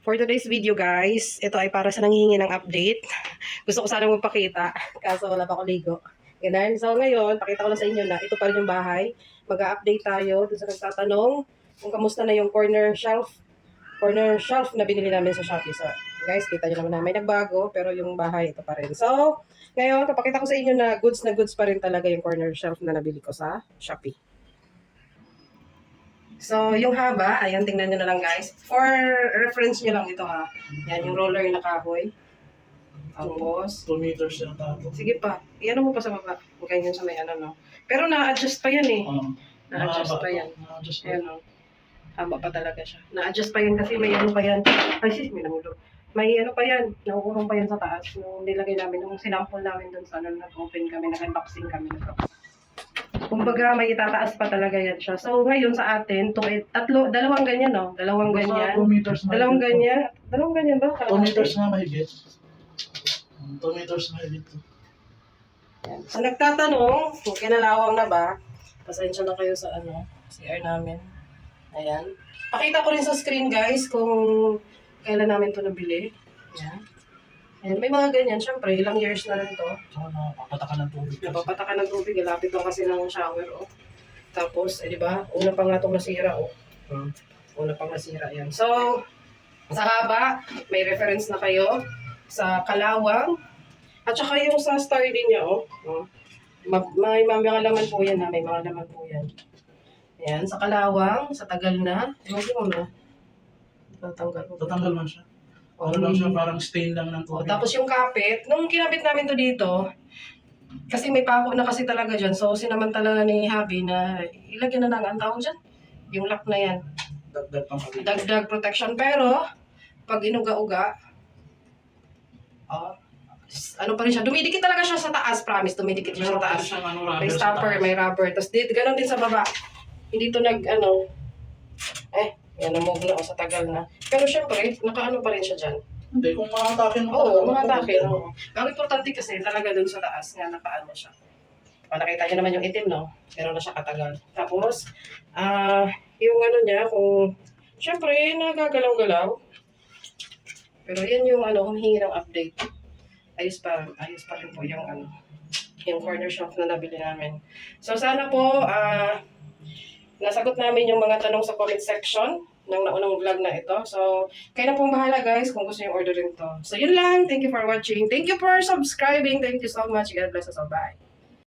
For today's video guys, ito ay para sa nanghihingi ng update. Gusto ko sana magpakita, kaso wala pa ako ligo. Ganun. So ngayon, pakita ko lang sa inyo na ito pa rin yung bahay. Mag-update tayo dun sa nagtatanong kung kamusta na yung corner shelf na binili namin sa Shopee. So guys, kita nyo naman na may nagbago, pero yung bahay ito pa rin. So ngayon, papakita ko sa inyo na goods pa rin talaga yung corner shelf na nabili ko sa Shopee. So, yung haba, ayan, tingnan nyo na lang guys. For reference nyo lang ito ha. Yan, yung roller na kahoy. Tapos, 2 meters yung tapo. sige pa, iyan mo pa sa baba. Huwag yun sa may ano, no. Pero na-adjust pa yan eh. Na-adjust pa yan. Ayan, no. Haba pa talaga siya. Na-adjust pa yan kasi may ano pa yan. Ay, sis, may namulog. May ano pa yan. Nakukurong pa yan sa taas. Nung nilagay namin, nung sinample namin dun sa ano, nag-open kami, nag-unboxing kami. Kumbaga, may itataas pa talaga yan siya. So, ngayon sa atin, dalawang ganyan, no? Dalawang ganyan. 2 meters na. Dalawang ganyan. Dalawang ganyan ba? 2 meters na mahigit. 2 meters na mahigit. Yan. So, nagtatanong, kung kinalawang na ba, pasensya na kayo sa ano, CR namin. Ayan. Pakita ko rin sa screen, guys, kung kailan namin ito nabili. Ayan. Ayan, may mga ganyan. Siyempre, ilang years na rin to. So, napapatakan ng tubig. Napapatakan ng tubig. Lapit lang kasi ng shower, oh. Tapos, di ba? Una pa nga itong nasira, oh. Una pang nasira yan. So, sa haba, may reference na kayo. Sa kalawang. At saka yung sa star din niya, oh. May mga laman po yan, ha. May mga laman po yan. Ayan, sa kalawang, sa tagal na. Ewan mo na. Tatanggal man siya. Ano lang siya, parang stain lang ng tubig. Tapos yung kapit, nung kinapit namin to dito, kasi may pako na kasi talaga dyan. So, sinamantala na ni Habi na ilagyan na lang ang tawag dyan. Yung lock na yan. Dagdag pang kapit. Dagdag protection. Pero, pag inuga-uga, ano pa rin siya, dumidikit talaga siya sa taas, promise, dumidikit siya sa taas. May stopper, may rubber. Tapos, ganon din sa baba. Hindi to yan, namove na sa tagal na. Pero syempre, nakaano pa rin siya dyan. Hindi, kung makatake mo. Oo, makatake. Ang importante kasi, talaga dun sa taas nga, nakaano siya. Nakita niyo naman yung itim, no? Pero na siya katagal. Tapos, yung ano niya, kung, syempre, nagagalaw-galaw. Pero yan yung humihingi ng update. Ayos pa rin po yung yung corner shelf na nabili namin. So, sana po, nasagot namin yung mga tanong sa comment section ng naunang vlog na ito. So, kayo na pong bahala guys kung gusto nyo orderin to. So, yun lang. Thank you for watching. Thank you for subscribing. Thank you so much. God bless us all. Bye.